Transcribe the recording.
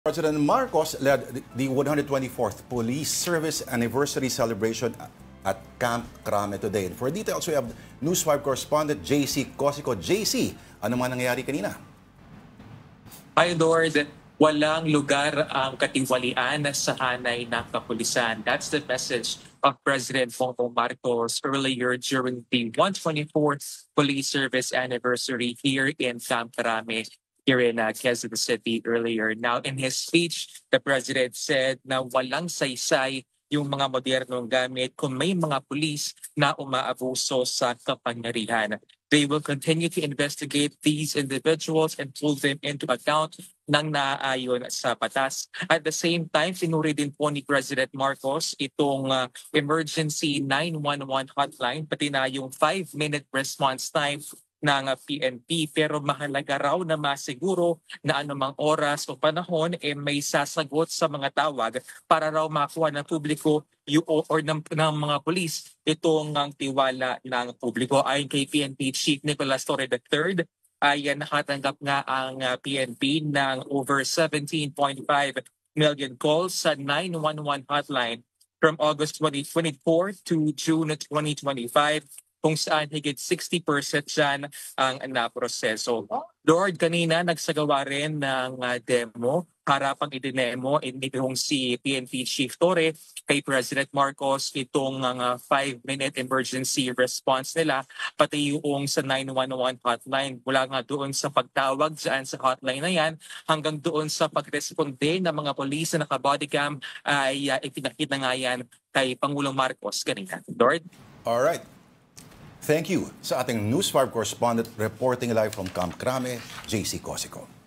President Marcos led the 124th Police Service Anniversary Celebration at Camp Crame today. And for details, we have News 5 correspondent JC Cosico. JC, ano man nangyari kanina? Hi Lord, walang lugar ang katiwalian sa hanay ng kapulisan. That's the message of President Bongbong Marcos earlier during the 124th Police Service Anniversary here in Camp Crame, here in Quezon City earlier. Now, in his speech, the President said na walang saysay yung mga modernong gamit kung may mga pulis na umaabuso sa kapangyarihan. They will continue to investigate these individuals and pull them into account ng naaayon sa batas. At the same time, sinuri din po ni President Marcos itong emergency 911 hotline, pati na yung 5-minute response time ng PNP, pero mahalaga raw na masiguro na anumang oras o panahon may sasagot sa mga tawag para raw makuha ng publiko or ng mga pulis itong ang tiwala ng publiko. Ayon kay PNP Chief Nicolas Torre III, ay nakatanggap nga ang PNP ng over 17.5 million calls sa 911 hotline from August 2024 to June 2025. Kung saan higit 60% dyan ang naproseso. Lord, kanina nagsagawa rin ng demo, harapang idinemo itong si PNP Chief Torre kay President Marcos itong 5-minute emergency response nila, pati yung sa 911 hotline. Mula nga doon sa pagtawag dyan sa hotline na yan, hanggang doon sa pagresponde ng mga polis na naka-bodycam ay ipinakita nga yan kay Pangulong Marcos kanina. Lord? Alright. Thank you sa ating News 5 correspondent reporting live from Camp Crame, JC Cosico.